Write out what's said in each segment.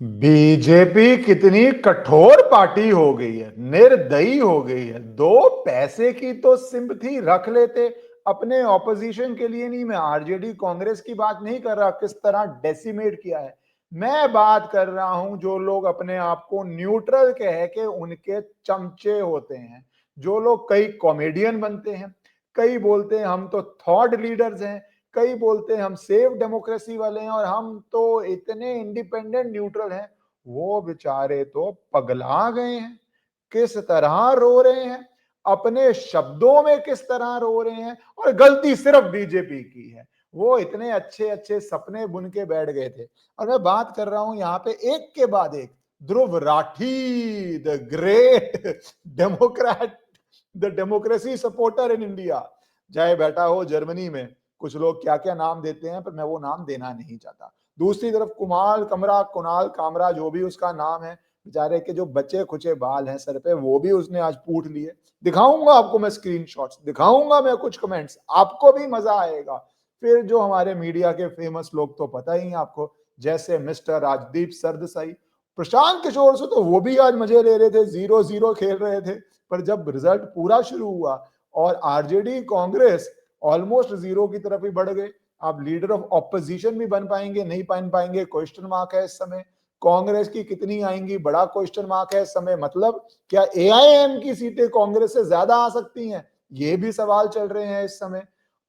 BJP कितनी कठोर party हो गई है, निर्दयी हो गई है। दो पैसे की तो सिंपथी रख लेते अपने ऑपोजिशन के लिए। नहीं, मैं आरजेडी कांग्रेस की बात नहीं कर रहा, किस तरह डेसिमेट किया है। मैं बात कर रहा हूं जो लोग अपने आप को न्यूट्रल कह के उनके चमचे होते हैं, जो लोग कई कॉमेडियन बनते हैं, कई बोलते हैं हम तो थॉट लीडर्स हैं, कई बोलते हैं हम सेफ डेमोक्रेसी वाले हैं और हम तो इतने इंडिपेंडेंट न्यूट्रल हैं। वो बेचारे तो पगला गए हैं, किस तरह रो रहे हैं, अपने शब्दों में किस तरह रो रहे हैं। और गलती सिर्फ बीजेपी की है, वो इतने अच्छे अच्छे सपने बुन के बैठ गए थे। और मैं बात कर रहा हूं यहाँ पे एक के बाद एक, Dhruv Rathee, the great democrat, the democracy supporter in India, चाहे बैठा हो जर्मनी में। कुछ लोग क्या क्या नाम देते हैं, पर मैं वो नाम देना नहीं चाहता। दूसरी तरफ कुणाल कामरा, जो भी उसका नाम है, बेचारे के जो बचे खुचे बाल हैं सर पे, वो भी उसने आज पूछ लिए। दिखाऊंगा आपको मैं स्क्रीनशॉट्स, दिखाऊंगा मैं कुछ कमेंट्स, आपको भी मजा आएगा। फिर जो हमारे मीडिया के फेमस लोग तो पता ही है आपको, जैसे मिस्टर राजदीप सरदेसाई, प्रशांत किशोर से तो वो भी आज मजे ले रहे थे, 0-0 खेल रहे थे। पर जब रिजल्ट पूरा शुरू हुआ और आरजेडी कांग्रेस ऑलमोस्ट जीरो की तरफ ही बढ़ गए, आप लीडर ऑफ ऑपोजिशन भी बन पाएंगे नहीं बन पाएंगे, क्वेश्चन मार्क है इस समय। कांग्रेस की कितनी आएंगी, बड़ा क्वेश्चन मार्क है इस समय। मतलब क्या एआईएम की सीटें कांग्रेस से ज्यादा आ सकती हैं, ये भी सवाल चल रहे हैं इस समय।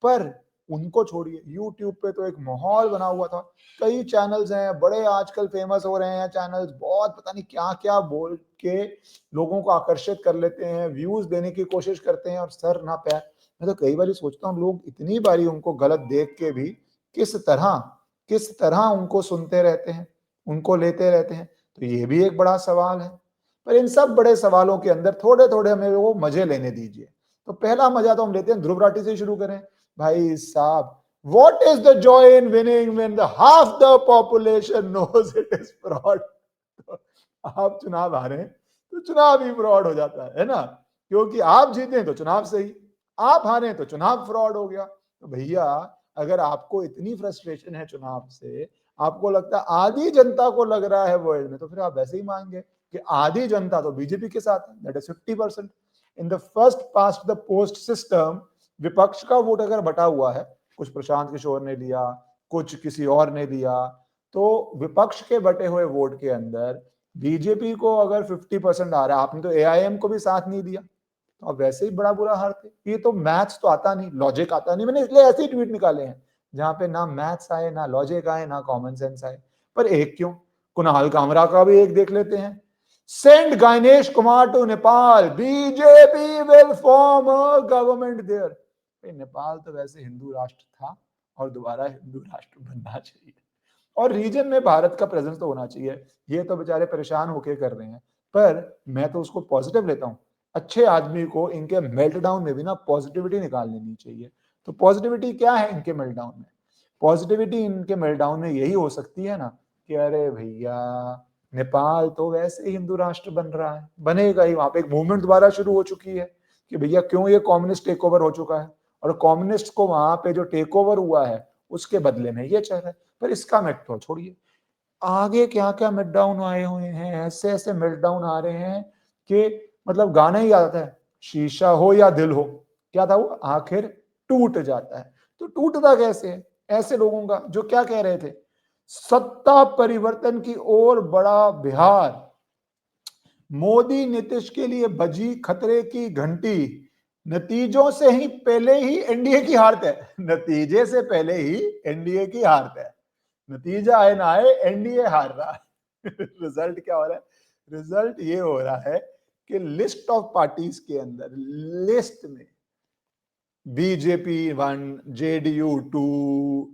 पर उनको छोड़िए, यूट्यूब पे तो एक माहौल बना हुआ था। कई चैनल्स हैं बड़े आजकल फेमस हो रहे हैं, चैनल्स बहुत पता नहीं क्या क्या बोल के लोगों को आकर्षित कर लेते हैं, व्यूज देने की कोशिश करते हैं और सर ना पैर। मैं तो कई बार सोचता हूँ लोग इतनी बारी उनको गलत देख के भी किस तरह उनको सुनते रहते हैं, उनको लेते रहते हैं। तो ये भी एक बड़ा सवाल है। पर इन सब बड़े सवालों के अंदर थोड़े थोड़े हमें वो मजे लेने दीजिए। तो पहला मजा तो हम लेते हैं, ध्रुव राठी से शुरू करें। भाई साहब, what is the joy in winning when the half the population knows it is fraud? आप चुनाव हारे तो चुनाव ही फ्रॉड हो जाता है ना, क्योंकि आप जीते तो चुनाव सही, आप हारे तो चुनाव फ्रॉड हो गया। तो भैया, अगर आपको इतनी फ्रस्ट्रेशन है चुनाव से, आपको लगता है आधी जनता को लग रहा है वर्ल्ड में, तो फिर आप वैसे ही मांगे कि आधी जनता तो बीजेपी के साथ है, that is 50%। In the first past the post system, विपक्ष का वोट अगर बटा हुआ है, कुछ प्रशांत किशोर ने लिया, कुछ किसी और ने लिया, तो विपक्ष के बटे हुए वोट के अंदर बीजेपी को अगर 50% आ रहा है, आपने तो एआईएम को भी साथ नहीं दिया, तो अब वैसे ही बड़ा बुरा हारते। ये तो मैथ्स तो आता नहीं, लॉजिक आता नहीं, मैंने इसलिए ऐसे ही ट्वीट निकाले हैं जहां पे ना मैथ्स आए, ना लॉजिक आए, ना कॉमन सेंस आए। पर एक क्यों, कुणाल कामरा का भी एक देख लेते हैं। Send Ganesh Kumar to Nepal, BJP will form a government there. Nepal तो वैसे हिंदू राष्ट्र था और दोबारा हिंदू राष्ट्र बनना चाहिए, और रीजन में भारत का प्रेजेंस तो होना चाहिए। ये तो बेचारे परेशान होके कर रहे हैं, पर मैं तो उसको पॉजिटिव लेता हूँ। अच्छे आदमी को इनके मेल्टडाउन में भी ना पॉजिटिविटी निकाल लेनी चाहिए। तो पॉजिटिविटी क्या है इनके मेल्टडाउन में? पॉजिटिविटी इनके मेल्टडाउन में यही हो सकती है ना कि अरे भैया, नेपाल तो वैसे हिंदू राष्ट्र बन रहा है, बनेगा ही, वहां पे एक मूवमेंट दोबारा शुरू हो चुकी है कि भैया क्यों ये कम्युनिस्ट टेक ओवर हो चुका है, और कम्युनिस्ट को वहां पे जो टेक ओवर हुआ है उसके बदले में ये चल रहा है। पर इसका मेट तो छोड़िए, आगे क्या क्या मेल्टडाउन आए हुए हैं, ऐसे ऐसे मेल्टडाउन आ रहे हैं कि मतलब गाना ही आता है, शीशा हो या दिल हो, क्या था वो, आखिर टूट जाता है। तो टूटता कैसे है ऐसे लोगों का जो क्या कह रहे थे, सत्ता परिवर्तन की ओर बड़ा बिहार, मोदी नीतीश के लिए बजी खतरे की घंटी, नतीजों से ही पहले ही एनडीए की हार तय, नतीजे से पहले ही एनडीए की हार तय, नतीजा आए ना आए एनडीए हार रहा है। रिजल्ट क्या हो रहा है? रिजल्ट ये हो रहा है कि लिस्ट ऑफ पार्टीज के अंदर, लिस्ट में BJP 1, JDU 2,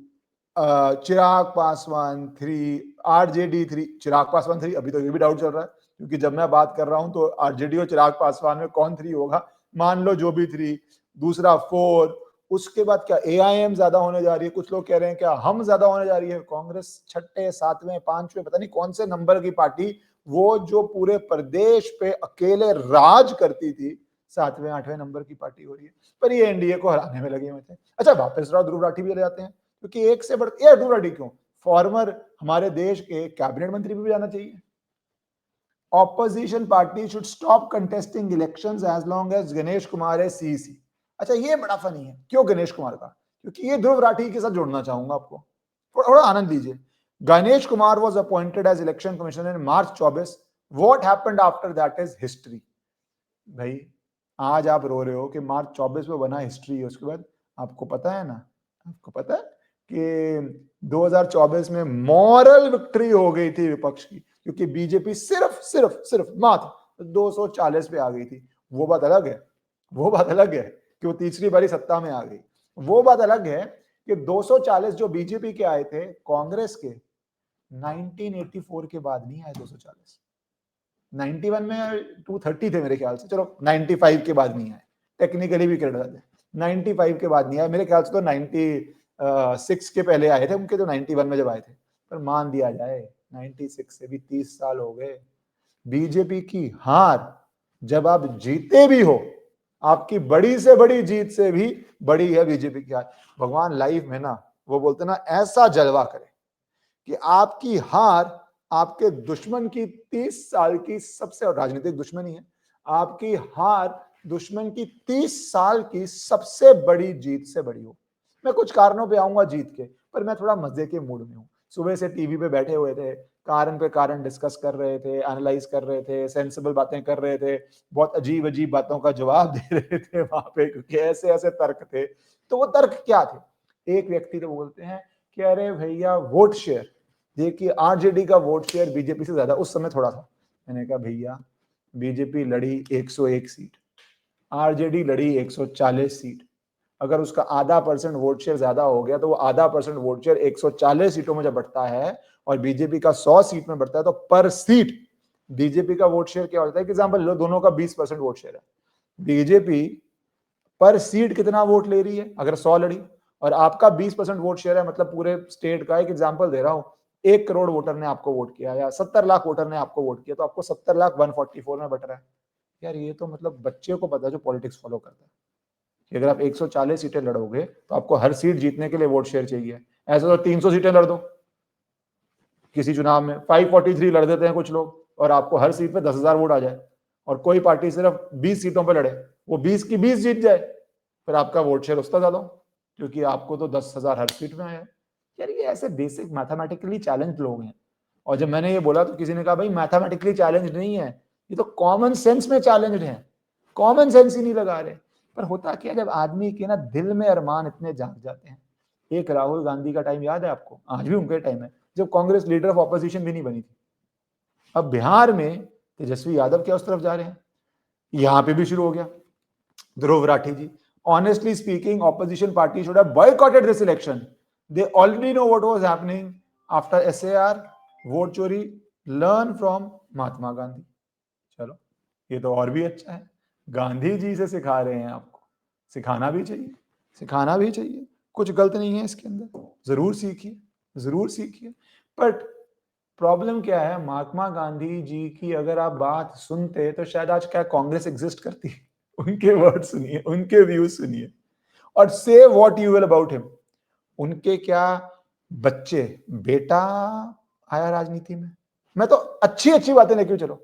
Chirag Paswan 3, RJD 3। Chirag Paswan 3, अभी तो ये भी डाउट चल रहा है, क्योंकि जब मैं बात कर रहा हूं तो आरजेडी और चिराग पासवान में कौन 3 होगा, मान लो जो भी 3, दूसरा 4। उसके बाद क्या एआईएम ज्यादा होने जा रही है, कुछ लोग कह रहे हैं क्या हम ज्यादा होने जा रही है, कांग्रेस 6ठे 7वें 5वें पता नहीं कौन से नंबर की पार्टी, वो जो पूरे प्रदेश पे अकेले राज करती थी, 7वें 8वें नंबर की पार्टी हो रही है। पर ये एनडीए को हराने में लगे हुए थे। अच्छा, वापस राव ध्रुव राठी भी ले जाते हैं, क्योंकि एक से बढ़, ये ध्रुव राठी क्यों, फॉर्मर हमारे देश के कैबिनेट मंत्री भी जाना चाहिए। Opposition party should stop contesting elections as long as Ganesh Kumar है सीसी। अच्छा, ये बड़ा फनी है। क्यों गणेश कुमार का? क्योंकि ये ध्रुव राठी के साथ जोड़ना चाहूंगा आपको, थोड़ा आनंद लीजिए। Ganesh Kumar was appointed as election commissioner in March 24। What happened after that is history. भाई, आज आप रो रहे हो कि March 24 में बना, हिस्ट्री है। उसके बाद आपको पता है ना, आपको पता है कि 2024 में मॉरल विक्ट्री हो गई थी विपक्ष की, क्योंकि बीजेपी सिर्फ सिर्फ सिर्फ मात्र 240 पे आ गई थी। वो बात अलग है, वो बात अलग है कि वो तीसरी बारी सत्ता में आ गई। वो बात अलग है कि 240 जो बीजेपी के आए थे, कांग्रेस के 1984 के बाद नहीं आए 240। 91 में 230 थे मेरे ख्याल से, चलो 95 के बाद नहीं आए, टेक्निकली भी क्रेडिट देते। 95 के बाद नहीं आए मेरे ख्याल से, तो 96 के पहले आए थे उनके, तो 91 में जब आए थे। पर मान दिया जाए 96 से भी 30 साल हो गए। बीजेपी की हार जब आप जीते भी हो, आपकी बड़ी से बड़ी जीत से भी बड़ी है बीजेपी की हार। भगवान लाइफ में ना वो बोलते ना, ऐसा जलवा करे कि आपकी हार आपके दुश्मन की 30 साल की सबसे, और राजनीतिक दुश्मनी है, आपकी हार दुश्मन की 30 साल की सबसे बड़ी जीत से बड़ी हो। मैं कुछ कारणों पे आऊंगा जीत के, पर मैं थोड़ा मजे के मूड में हूं। सुबह से टीवी पे बैठे हुए थे, कारण पे कारण डिस्कस कर रहे थे, एनालाइज कर रहे थे, सेंसिबल बातें कर रहे थे, बहुत अजीब अजीब बातों का जवाब दे रहे थे वहां पे, क्योंकि ऐसे ऐसे तर्क थे। तो वो तर्क क्या थे? एक व्यक्ति तो बोलते हैं कि अरे भैया वोट शेयर देखिए, आरजेडी का वोट शेयर बीजेपी से ज्यादा उस समय थोड़ा था। मैंने कहा भैया, बीजेपी लड़ी 101 सीट, आरजेडी लड़ी 140 सीट। अगर उसका आधा % वोट शेयर ज्यादा हो गया, तो वो आधा % वोट शेयर 140 सीटों में जब बढ़ता है और बीजेपी का 100 सीट में बढ़ता है, तो पर सीट बीजेपी का वोट शेयर क्या होता है? एग्जाम्पल लो, दोनों का 20% वोट शेयर है, बीजेपी पर सीट कितना वोट ले रही है? अगर 100 लड़ी और आपका 20% वोट शेयर है, मतलब पूरे स्टेट का, एक एग्जांपल दे रहा हूं, 1 करोड़ वोटर ने आपको वोट किया या 70 लाख वोटर ने आपको वोट किया, तो आपको 70 लाख 144 में बट रहा है। यार, ये तो मतलब बच्चे को पता है जो पॉलिटिक्स फॉलो करता है कि अगर आप 140 सीटें लड़ोगे तो आपको हर सीट जीतने के लिए वोट शेयर चाहिए। ऐसा तो 300 सीटें लड़ दो किसी चुनाव में, 543 लड़ देते हैं कुछ लोग, और आपको हर सीट पे 10,000 वोट आ जाए, और कोई पार्टी सिर्फ 20 सीटों पर लड़े, वो 20 की 20 जीत जाए, फिर आपका वोट शेयर उसका ज्यादा हो, क्योंकि आपको तो 10,000 हर सीट में आया। यार, ये ऐसे बेसिक मैथमेटिकली चैलेंज लोग हैं। और जब मैंने ये बोला तो किसी ने कहा भाई मैथमेटिकली चैलेंज नहीं है, ये तो कॉमन सेंस में चैलेंज है, कॉमन सेंस ही नहीं लगा रहे। पर होता क्या, जब आदमी के ना दिल में अरमान इतने जाग जाते हैं। एक राहुल गांधी का टाइम याद है आपको? आज भी उनके टाइम है जब कांग्रेस लीडर ऑफ ऑपोजिशन भी नहीं बनी थी। अब बिहार में तेजस्वी यादव क्या उस तरफ जा रहे हैं, यहां पे भी शुरू हो गया। ध्रुव राठी जी, honestly speaking, opposition party should have boycotted this election. They already know what was happening after SAR, vote चोरी, learn from महात्मा गांधी। चलो, ये तो और भी अच्छा है, गांधी जी से सिखा रहे हैं आपको, सिखाना भी चाहिए, सिखाना भी चाहिए, कुछ गलत नहीं है इसके अंदर, जरूर सीखिए, जरूर सीखिए। बट प्रॉब्लम क्या है, महात्मा गांधी जी की अगर आप बात सुनते तो शायद आज क्या कांग्रेस एग्जिस्ट करती। उनके वर्ड सुनिए, उनके व्यूज सुनिए, और से what you will about him. उनके क्या बच्चे, बेटा आया राजनीति में, मैं तो अच्छी अच्छी बातें लेके चलो,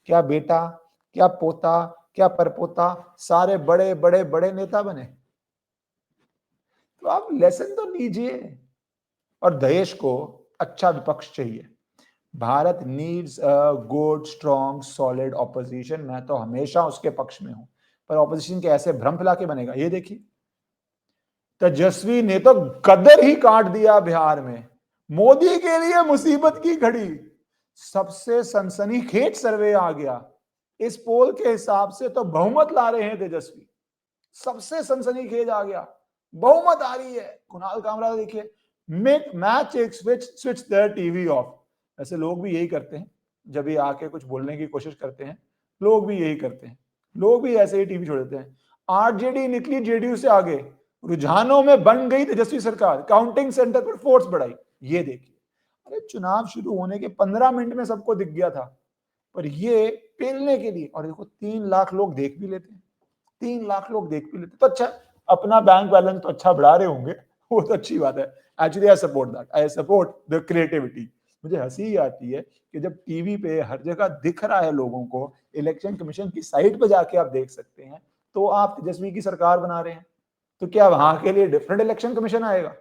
क्या बेटा, क्या पोता, क्या परपोता, सारे बड़े बड़े बड़े नेता बने। तो आप लेसन तो लीजिए। और देश को अच्छा विपक्ष चाहिए। Bharat needs a good strong solid opposition. मैं तो हमेशा उसके पक्ष में हूं, पर ऑपोजिशन के ऐसे भ्रम फैला के बनेगा? ये देखिए, तेजस्वी ने तो कदर ही काट दिया बिहार में, मोदी के लिए मुसीबत की घड़ी। सबसे सनसनीखेज सर्वे आ गया, इस पोल के हिसाब से तो बहुमत ला रहे हैं तेजस्वी, सबसे सनसनीखेज आ गया, बहुमत आ रही है। कुणाल कामरा देखिए, make match switch there TV off. ऐसे लोग भी यही करते हैं, जब ये आके कुछ बोलने की कोशिश करते हैं, लोग भी यही करते हैं, लोग भी ऐसे ही टीवी छोड़ देते हैं। आरजेडी निकली जेडीयू से आगे, रुझानों में बन गई तेजस्वी सरकार, काउंटिंग सेंटर पर फोर्स बढ़ाई। ये देखिए, अरे चुनाव शुरू होने के 15 मिनट में सबको दिख गया था, पर ये पेलने के लिए, और देखो 3 लाख लोग देख भी लेते हैं, 3 लाख लोग देख भी लेते, तो अच्छा, अपना बैंक बैलेंस तो अच्छा बढ़ा रहे होंगे, बहुत अच्छी बात है। Actually I support that, I support the creativity. मुझे हंसी आती है कि जब टीवी पे हर जगह दिख रहा है लोगों को, इलेक्शन कमीशन की साइट पे जाके आप देख सकते हैं, तो आप तेजस्वी की सरकार बना रहे हैं। तो क्या वहां के लिए डिफरेंट इलेक्शन कमीशन आएगा?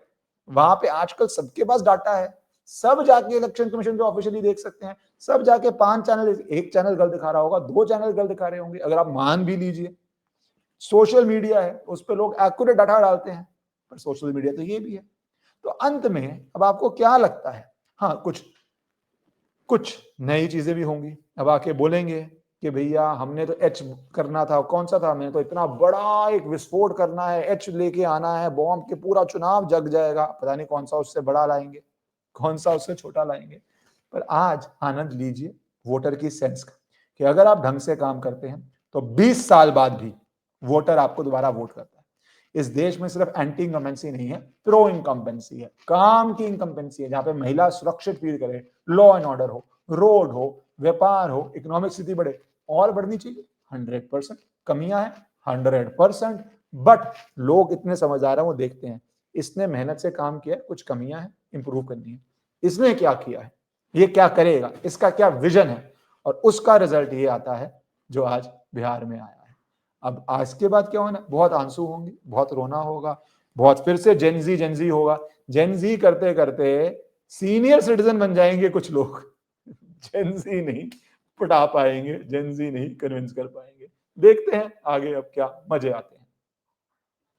वहां पे आजकल सबके पास डाटा है, सब जाके इलेक्शन कमीशन पे ऑफिशियली देख सकते हैं। सब जाके 5 चैनल, एक चैनल गलत दिखा रहा होगा, 2 चैनल गलत दिखा रहे होंगे, अगर आप मान भी लीजिए। सोशल मीडिया है, उस पर लोग एक्यूरेट डाटा डालते हैं, पर सोशल मीडिया तो ये भी है। तो अंत में अब आपको क्या लगता है? हाँ, कुछ कुछ नई चीजें भी होंगी। अब आके बोलेंगे कि भैया हमने तो एच करना था, कौन सा था, हमने तो इतना बड़ा एक विस्फोट करना है, एच लेके आना है, बॉम्ब के पूरा चुनाव जग जाएगा। पता नहीं कौन सा उससे बड़ा लाएंगे, कौन सा उससे छोटा लाएंगे। पर आज आनंद लीजिए वोटर की सेंस का, कि अगर आप ढंग से काम करते हैं तो 20 साल बाद भी वोटर आपको दोबारा वोट करता है। इस देश में सिर्फ एंटी इनकम्बेंसी नहीं है, प्रो इनकम्बेंसी है, काम की इनकम्बेंसी है, जहां पे महिला सुरक्षित फील करे, लॉ एंड ऑर्डर हो, रोड हो, व्यापार हो, इकोनॉमिक स्थिति बढ़े। और बढ़नी चाहिए 100%। कमियां हैं 100%, बट लोग इतने समझदार हैं, वो देखते हैं इसने मेहनत से काम किया, कुछ कमियां हैं, इंप्रूव करनी है, इसने क्या किया है, ये क्या करेगा, इसका क्या विजन है, और उसका रिजल्ट ये आता है जो आज बिहार में आया है। अब आज के बाद क्या होना, बहुत आंसू होंगे, बहुत रोना होगा, बहुत फिर से जेनजी होगा। जेनजी करते करते सीनियर सिटीजन बन जाएंगे कुछ लोग। जेनजी नहीं पढ़ा पाएंगे, जेनजी नहीं कन्विंस कर पाएंगे। देखते हैं आगे अब क्या मजे आते हैं।